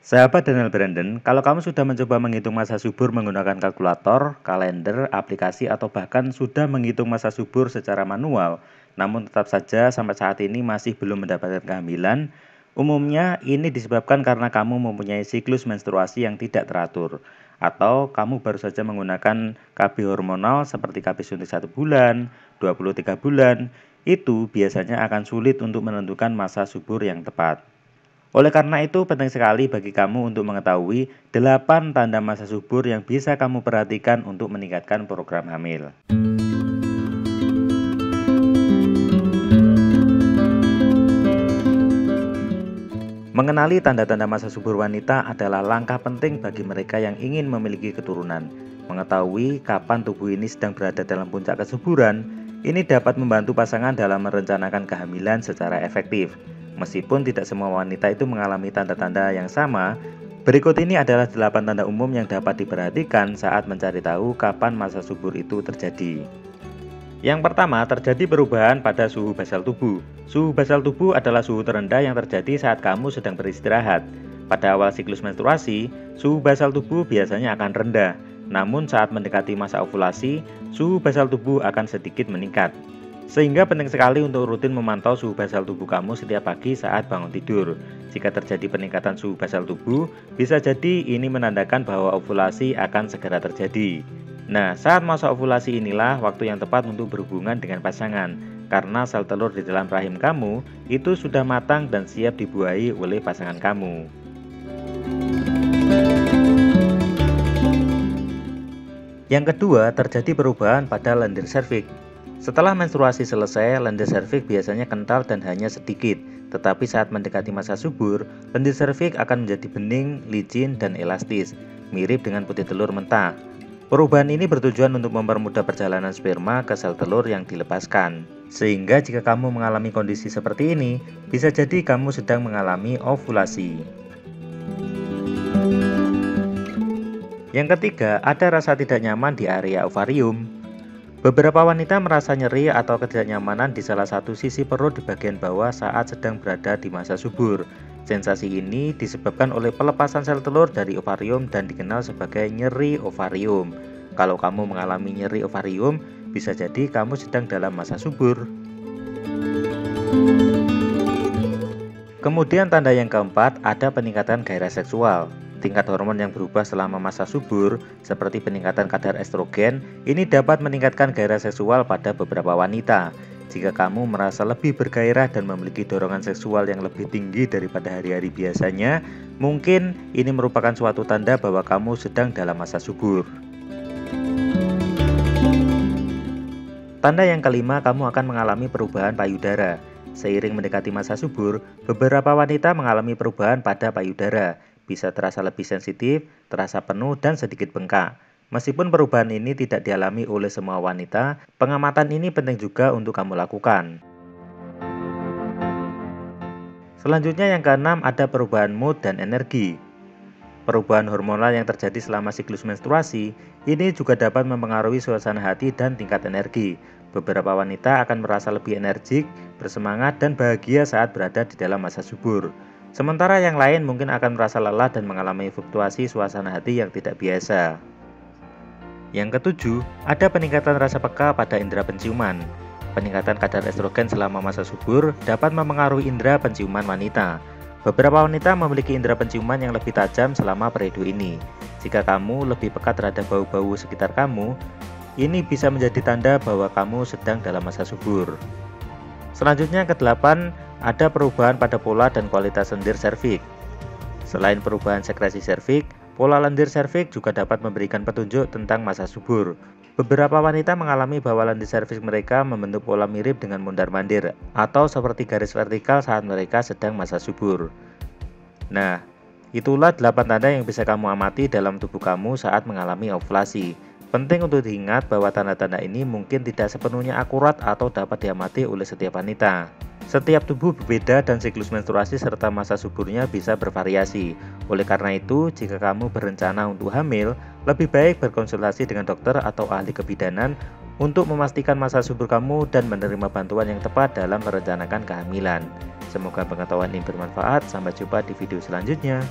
Sahabat Daniel Brandon, kalau kamu sudah mencoba menghitung masa subur menggunakan kalkulator, kalender, aplikasi, atau bahkan sudah menghitung masa subur secara manual, namun tetap saja sampai saat ini masih belum mendapatkan kehamilan, umumnya ini disebabkan karena kamu mempunyai siklus menstruasi yang tidak teratur, atau kamu baru saja menggunakan KB hormonal seperti KB suntik 1 bulan, 23 bulan, itu biasanya akan sulit untuk menentukan masa subur yang tepat. Oleh karena itu, penting sekali bagi kamu untuk mengetahui 8 tanda masa subur yang bisa kamu perhatikan untuk meningkatkan program hamil. Mengenali tanda-tanda masa subur wanita adalah langkah penting bagi mereka yang ingin memiliki keturunan. Mengetahui kapan tubuh ini sedang berada dalam puncak kesuburan, ini dapat membantu pasangan dalam merencanakan kehamilan secara efektif. Meskipun tidak semua wanita itu mengalami tanda-tanda yang sama, berikut ini adalah 8 tanda umum yang dapat diperhatikan saat mencari tahu kapan masa subur itu terjadi. Yang pertama, terjadi perubahan pada suhu basal tubuh. Suhu basal tubuh adalah suhu terendah yang terjadi saat kamu sedang beristirahat. Pada awal siklus menstruasi, suhu basal tubuh biasanya akan rendah. Namun saat mendekati masa ovulasi, suhu basal tubuh akan sedikit meningkat. Sehingga penting sekali untuk rutin memantau suhu basal tubuh kamu setiap pagi saat bangun tidur. Jika terjadi peningkatan suhu basal tubuh, bisa jadi ini menandakan bahwa ovulasi akan segera terjadi. Nah, saat masa ovulasi inilah waktu yang tepat untuk berhubungan dengan pasangan, karena sel telur di dalam rahim kamu itu sudah matang dan siap dibuahi oleh pasangan kamu. Yang kedua, terjadi perubahan pada lendir serviks. Setelah menstruasi selesai, lendir serviks biasanya kental dan hanya sedikit. Tetapi saat mendekati masa subur, lendir serviks akan menjadi bening, licin, dan elastis, mirip dengan putih telur mentah. Perubahan ini bertujuan untuk mempermudah perjalanan sperma ke sel telur yang dilepaskan. Sehingga jika kamu mengalami kondisi seperti ini, bisa jadi kamu sedang mengalami ovulasi. Yang ketiga, ada rasa tidak nyaman di area ovarium. Beberapa wanita merasa nyeri atau ketidaknyamanan di salah satu sisi perut di bagian bawah saat sedang berada di masa subur. Sensasi ini disebabkan oleh pelepasan sel telur dari ovarium dan dikenal sebagai nyeri ovarium. Kalau kamu mengalami nyeri ovarium, bisa jadi kamu sedang dalam masa subur. Kemudian tanda yang keempat, ada peningkatan gairah seksual. Tingkat hormon yang berubah selama masa subur, seperti peningkatan kadar estrogen, ini dapat meningkatkan gairah seksual pada beberapa wanita. Jika kamu merasa lebih bergairah dan memiliki dorongan seksual yang lebih tinggi daripada hari-hari biasanya, mungkin ini merupakan suatu tanda bahwa kamu sedang dalam masa subur. Tanda yang kelima, kamu akan mengalami perubahan payudara. Seiring mendekati masa subur, beberapa wanita mengalami perubahan pada payudara. Bisa terasa lebih sensitif, terasa penuh, dan sedikit bengkak. Meskipun perubahan ini tidak dialami oleh semua wanita, pengamatan ini penting juga untuk kamu lakukan. Selanjutnya yang keenam, ada perubahan mood dan energi. Perubahan hormonal yang terjadi selama siklus menstruasi, ini juga dapat mempengaruhi suasana hati dan tingkat energi. Beberapa wanita akan merasa lebih energik, bersemangat, dan bahagia saat berada di dalam masa subur. Sementara yang lain mungkin akan merasa lelah dan mengalami fluktuasi suasana hati yang tidak biasa. Yang ketujuh, ada peningkatan rasa peka pada indera penciuman. Peningkatan kadar estrogen selama masa subur dapat mempengaruhi indera penciuman wanita. Beberapa wanita memiliki indera penciuman yang lebih tajam selama periode ini. Jika kamu lebih peka terhadap bau-bau sekitar kamu, ini bisa menjadi tanda bahwa kamu sedang dalam masa subur. Selanjutnya yang ke-8, ada perubahan pada pola dan kualitas lendir serviks. Selain perubahan sekresi serviks, pola lendir serviks juga dapat memberikan petunjuk tentang masa subur. Beberapa wanita mengalami bahwa lendir serviks mereka membentuk pola mirip dengan mondar-mandir atau seperti garis vertikal saat mereka sedang masa subur. Nah, itulah 8 tanda yang bisa kamu amati dalam tubuh kamu saat mengalami ovulasi. Penting untuk diingat bahwa tanda-tanda ini mungkin tidak sepenuhnya akurat atau dapat diamati oleh setiap wanita. Setiap tubuh berbeda dan siklus menstruasi serta masa suburnya bisa bervariasi. Oleh karena itu, jika kamu berencana untuk hamil, lebih baik berkonsultasi dengan dokter atau ahli kebidanan untuk memastikan masa subur kamu dan menerima bantuan yang tepat dalam merencanakan kehamilan. Semoga pengetahuan ini bermanfaat. Sampai jumpa di video selanjutnya.